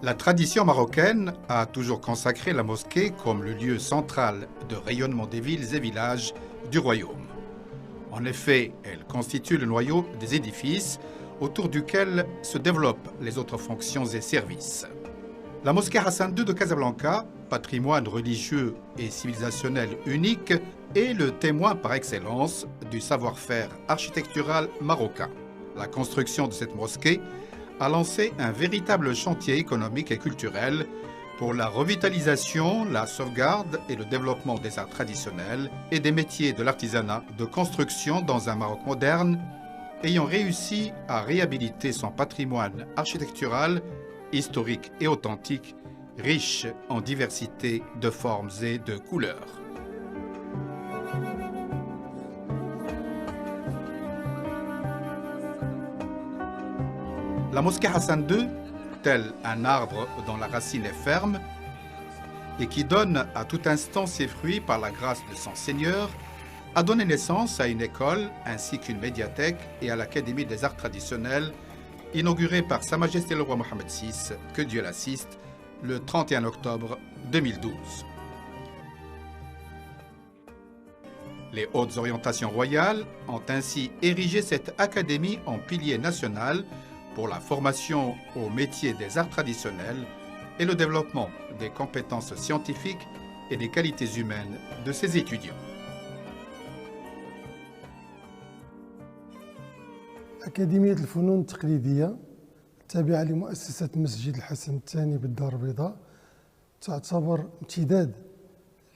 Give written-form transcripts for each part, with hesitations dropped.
La tradition marocaine a toujours consacré la mosquée comme le lieu central de rayonnement des villes et villages du royaume. En effet, elle constitue le noyau des édifices autour duquel se développent les autres fonctions et services. La mosquée Hassan II de Casablanca, patrimoine religieux et civilisationnel unique, est le témoin par excellence du savoir-faire architectural marocain. La construction de cette mosquée a lancé un véritable chantier économique et culturel pour la revitalisation, la sauvegarde et le développement des arts traditionnels et des métiers de l'artisanat de construction dans un Maroc moderne, ayant réussi à réhabiliter son patrimoine architectural, historique et authentique, riche en diversité de formes et de couleurs. La mosquée Hassan II, tel un arbre dont la racine est ferme et qui donne à tout instant ses fruits par la grâce de son Seigneur, a donné naissance à une école ainsi qu'une médiathèque et à l'Académie des arts traditionnels inaugurée par Sa Majesté le roi Mohammed VI, que Dieu l'assiste, le 31 octobre 2012. Les hautes orientations royales ont ainsi érigé cette académie en pilier national pour la formation au métier des arts traditionnels et le développement des compétences scientifiques et des qualités humaines de ses étudiants. أكاديمية الفنون التقليدية التابعة لمؤسسة مسجد الحسن الثاني بالدار البيضاء تعتبر امتداد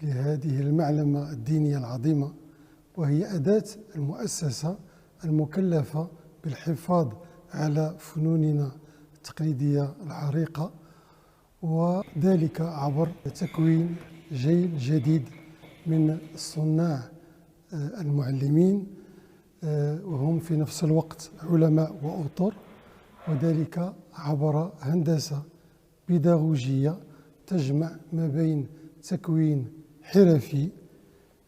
لهذه المعلمة الدينية العظيمة، وهي أداة المؤسسة المكلفة بالحفاظ على فنوننا التقليدية العريقة، وذلك عبر تكوين جيل جديد من الصناع المعلمين، وهم في نفس الوقت علماء وأطر، وذلك عبر هندسة بيداغوجية تجمع ما بين تكوين حرفي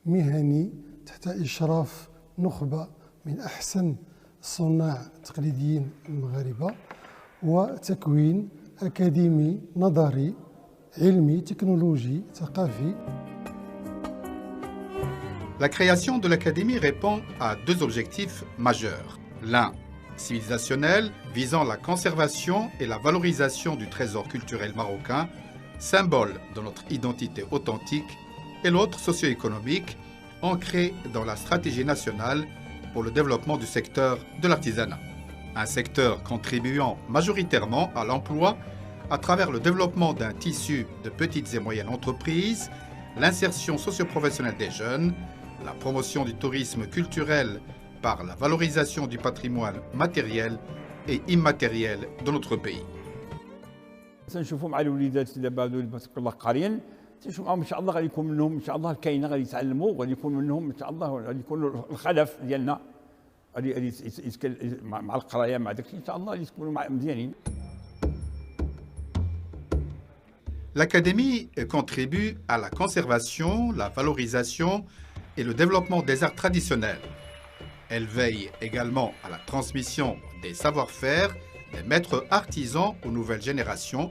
مهني تحت إشراف نخبة من أحسن الصناع التقليديين المغاربة، وتكوين أكاديمي نظري علمي تكنولوجي ثقافي. La création de l'Académie répond à deux objectifs majeurs. L'un, civilisationnel, visant la conservation et la valorisation du trésor culturel marocain, symbole de notre identité authentique, et l'autre, socio-économique, ancré dans la stratégie nationale pour le développement du secteur de l'artisanat. Un secteur contribuant majoritairement à l'emploi à travers le développement d'un tissu de petites et moyennes entreprises, l'insertion socio-professionnelle des jeunes, la promotion du tourisme culturel par la valorisation du patrimoine matériel et immatériel de notre pays. نشوفوا مع الوليدات دابا هذو تبارك الله قاريين، تنشوف معاهم ان شاء الله غادي يكون منهم ان شاء الله الكاينه غادي يتعلموا، وغادي يكون منهم ان شاء الله غادي يكونوا الخلف ديالنا غادي مع القرايه مع داكشي ان شاء الله غادي يكونوا مزيانين. L'Académie contribue à la conservation, la valorisation et le développement des arts traditionnels. Elle veille également à la transmission des savoir-faire des maîtres artisans aux nouvelles générations,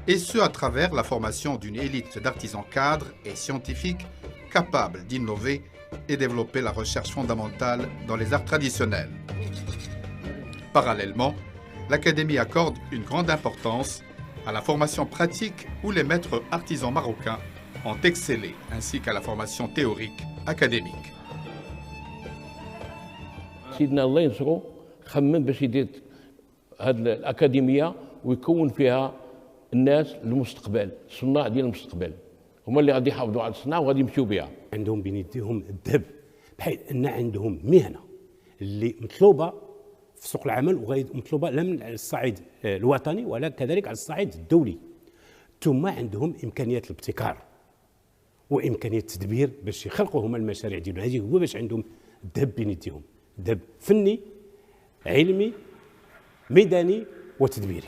et ce à travers la formation d'une élite d'artisans cadres et scientifiques capables d'innover et développer la recherche fondamentale dans les arts traditionnels. Parallèlement, l'Académie accorde une grande importance à la formation pratique où les maîtres artisans marocains ont excellé, ainsi qu'à la formation théorique académique. سيدنا الله ينصرو خمم باش يدير هذه الأكاديمية ويكون فيها الناس المستقبل، الصناع ديال المستقبل، هما اللي غادي يحافظوا على الصناعة وغادي يمشيو بها. عندهم بين يديهم الذهب، بحيث أن عندهم مهنة اللي مطلوبة في سوق العمل ومطلوبة لا من الصعيد الوطني ولا كذلك على الصعيد الدولي. ثم عندهم إمكانيات الابتكار وإمكانية التدبير باش يخلقوا هما المشاريع ديالهم. هذه هو باش عندهم الذهب بين يديهم، ذهب فني علمي ميداني وتدبيري.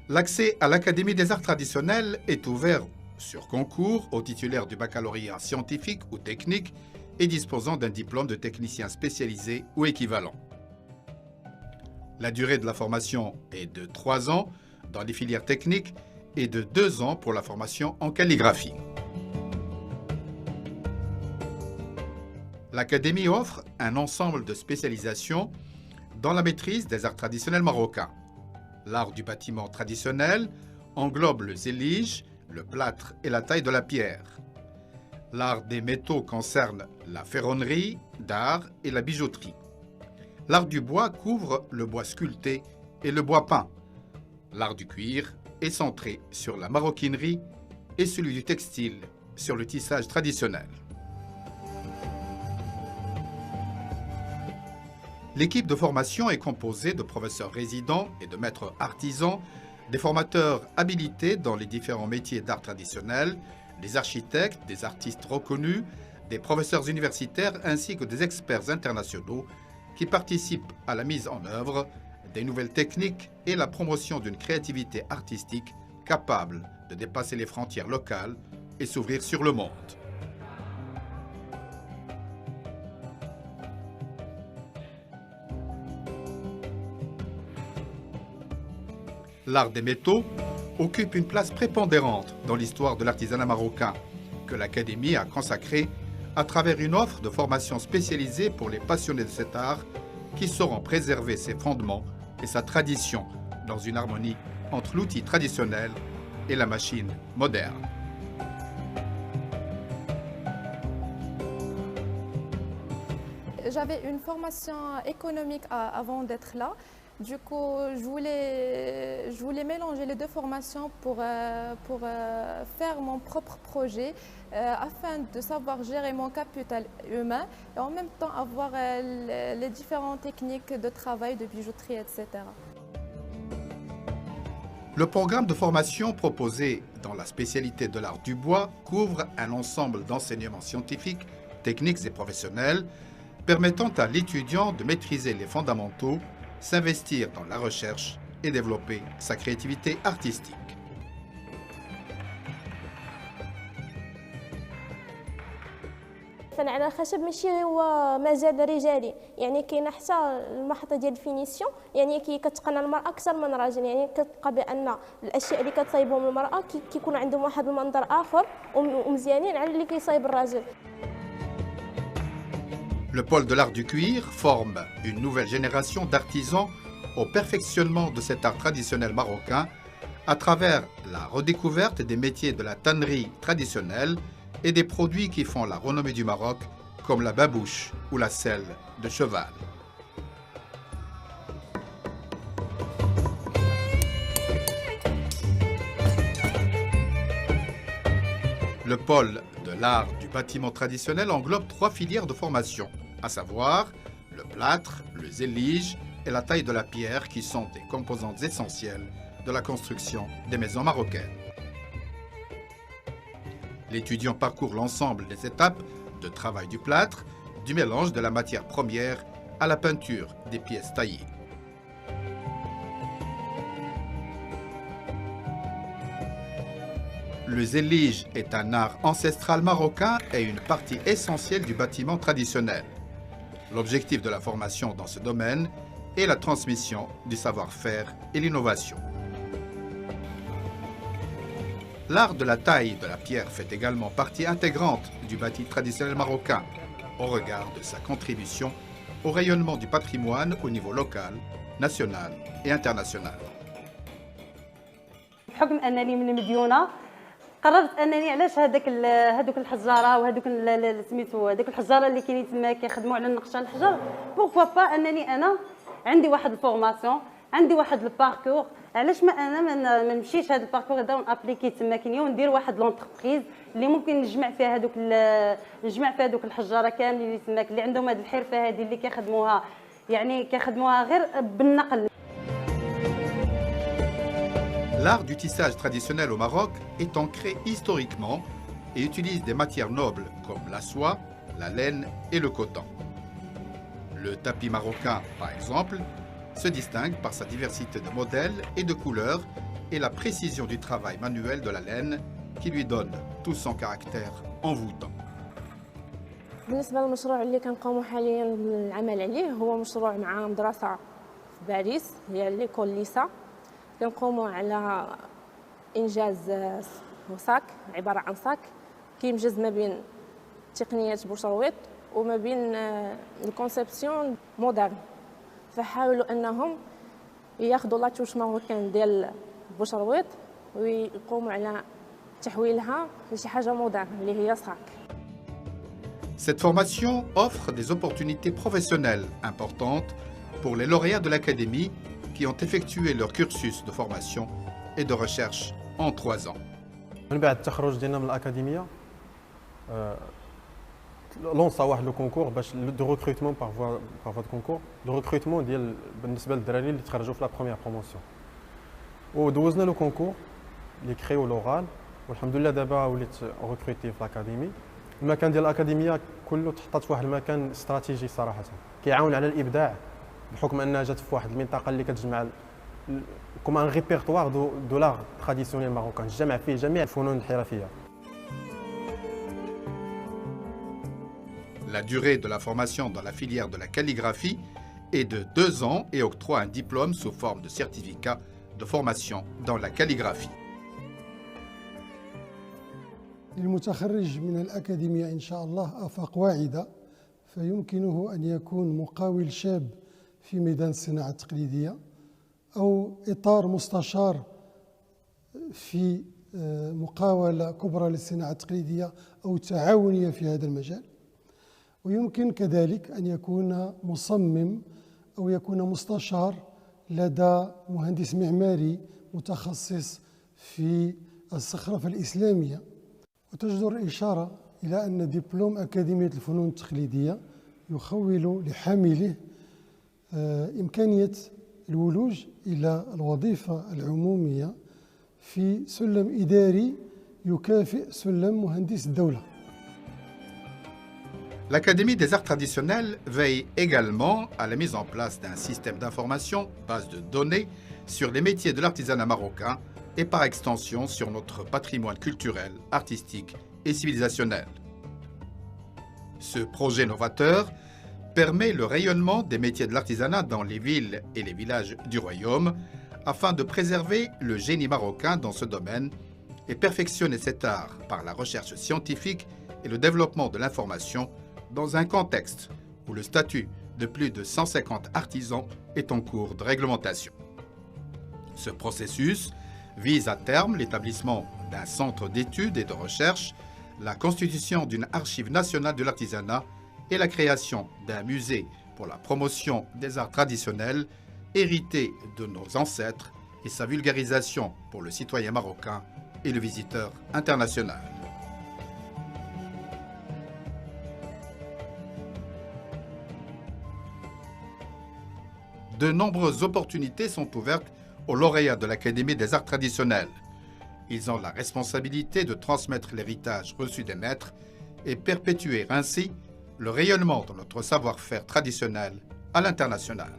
L'accès à l'Académie des arts traditionnels est ouvert sur concours aux titulaires du baccalauréat scientifique ou technique et disposant d'un diplôme de technicien spécialisé ou équivalent. La durée de la formation est de 3 ans dans les filières techniques et de 2 ans pour la formation en calligraphie. L'Académie offre un ensemble de spécialisations dans la maîtrise des arts traditionnels marocains. L'art du bâtiment traditionnel englobe le zélige, le plâtre et la taille de la pierre. L'art des métaux concerne la ferronnerie d'art et la bijouterie. L'art du bois couvre le bois sculpté et le bois peint. L'art du cuir est centré sur la maroquinerie et celui du textile sur le tissage traditionnel. L'équipe de formation est composée de professeurs résidents et de maîtres artisans, des formateurs habilités dans les différents métiers d'art traditionnel, des architectes, des artistes reconnus, des professeurs universitaires ainsi que des experts internationaux qui participent à la mise en œuvre des nouvelles techniques et la promotion d'une créativité artistique capable de dépasser les frontières locales et s'ouvrir sur le monde. L'art des métaux occupe une place prépondérante dans l'histoire de l'artisanat marocain, que l'Académie a consacrée à travers une offre de formation spécialisée pour les passionnés de cet art qui sauront préserver ses fondements et sa tradition dans une harmonie entre l'outil traditionnel et la machine moderne. J'avais une formation économique avant d'être là. Du coup, je voulais mélanger les deux formations pour faire mon propre projet afin de savoir gérer mon capital humain et en même temps avoir les différentes techniques de travail, de bijouterie, etc. Le programme de formation proposé dans la spécialité de l'art du bois couvre un ensemble d'enseignements scientifiques, techniques et professionnels permettant à l'étudiant de maîtriser les fondamentaux, s'investir dans la recherche et développer sa créativité artistique. الفن على الخشب ماشي هو مجال رجالي، يعني كاينه حتى المحطه ديال الفينيسيون، يعني كتقنى المراه اكثر من الراجل، يعني كتلقى بان الاشياء اللي كتصايبهم المراه كيكون عندهم واحد المنظر اخر ومزيانين على اللي كيصايب الراجل. Le pôle de l'art du cuir forme une nouvelle génération d'artisans au perfectionnement de cet art traditionnel marocain à travers la redécouverte des métiers de la tannerie traditionnelle et des produits qui font la renommée du Maroc, comme la babouche ou la selle de cheval. Le pôle de l'art du bâtiment traditionnel englobe 3 filières de formation, à savoir le plâtre, le zélige et la taille de la pierre qui sont des composantes essentielles de la construction des maisons marocaines. L'étudiant parcourt l'ensemble des étapes de travail du plâtre, du mélange de la matière première à la peinture des pièces taillées. Le zélige est un art ancestral marocain et une partie essentielle du bâtiment traditionnel. L'objectif de la formation dans ce domaine est la transmission du savoir-faire et l'innovation. L'art de la taille de la pierre fait également partie intégrante du bâti traditionnel marocain, au regard de sa contribution au rayonnement du patrimoine au niveau local, national et international. بحكم انني من مديونه قررت انني علاش هذوك الحجاره وهذوك سميتو هذوك الحجاره اللي كاينين تما كيخدموا على النقش على الحجر بوركوا با انني انا عندي واحد الفورماسيون عندي واحد الباركور علاش ما انا ما نمشيش هذا الباركور هذا ونابليكي تما كينيا وندير واحد لونتربريز اللي ممكن نجمع فيها هذوك الحجاره كاملين اللي تماك اللي عندهم هذه الحرفه هذه اللي كيخدموها يعني كيخدموها غير بالنقل. L'art du tissage traditionnel au Maroc est ancré historiquement et utilise des matières nobles comme la soie, la laine et le coton. Le tapis marocain, par exemple, se distingue par sa diversité de modèles et de couleurs et la précision du travail manuel de la laine qui lui donne tout son caractère envoûtant. بالنسبه للمشروع اللي كنقوموا حاليا بالعمل عليه هو مشروع مع مدرسه في باريس هي ليكول ليسا. كنقوموا على انجاز صاك عباره عن صاك كيمجز ما بين تقنيات بوشرويط وما بين الكونسيبسيون مودرن. فحاولوا انهم ياخذوا لا توش ماروكان ديال بوشرويط ويقوموا على تحويلها لشي حاجه مودرن اللي هي صاك. Cette formation offre des opportunités professionnelles importantes pour les lauréats de l'Académie qui ont effectué leur cursus de formation et de recherche en 3 ans. من بعد التخرج ديالنا من الأكاديمية لونصا واحد لو كونكور باش دو ريكروتمون بار فوا دو كونكور دو ريكروتمون ديال بالنسبة للدراري اللي تخرجوا في لا بروميير بروموسيون ودوزنا لو كونكور اللي كريو لوغال والحمد لله دابا وليت ريكروتي في الأكاديمي. المكان ديال الأكاديمية كله تحطات في واحد المكان استراتيجي صراحة كيعاون على الإبداع بحكم أنها جات في واحد المنطقة اللي كتجمع كوم ان ريبيرتوار دو لاغ تراديسيونيل ماروكان جمع فيه جميع الفنون الحرفية. La durée de la formation dans la filière de la calligraphie est de 2 ans et octroie un diplôme sous forme de certificat de formation dans la calligraphie. للمتخرج من الأكاديمية إن شاء الله آفاق واعدة، فيمكنه أن يكون مقاول شاب في ميدان الصناعة التقليدية أو إطار مستشار في مقاولة كبرى للصناعة التقليدية أو تعاونية في هذا المجال. ويمكن كذلك أن يكون مصمم أو يكون مستشار لدى مهندس معماري متخصص في الزخرفة الإسلامية. وتجدر الإشارة إلى أن دبلوم أكاديمية الفنون التقليدية يخول لحامله إمكانية الولوج إلى الوظيفة العمومية في سلم إداري يكافئ سلم مهندس الدولة. L'Académie des arts traditionnels veille également à la mise en place d'un système d'information, base de données, sur les métiers de l'artisanat marocain et par extension sur notre patrimoine culturel, artistique et civilisationnel. Ce projet novateur permet le rayonnement des métiers de l'artisanat dans les villes et les villages du royaume afin de préserver le génie marocain dans ce domaine et perfectionner cet art par la recherche scientifique et le développement de l'information dans un contexte où le statut de plus de 150 artisans est en cours de réglementation. Ce processus vise à terme l'établissement d'un centre d'études et de recherche, la constitution d'une archive nationale de l'artisanat et la création d'un musée pour la promotion des arts traditionnels hérité de nos ancêtres et sa vulgarisation pour le citoyen marocain et le visiteur international. De nombreuses opportunités sont ouvertes aux lauréats de l'Académie des arts traditionnels. Ils ont la responsabilité de transmettre l'héritage reçu des maîtres et perpétuer ainsi le rayonnement de notre savoir-faire traditionnel à l'international.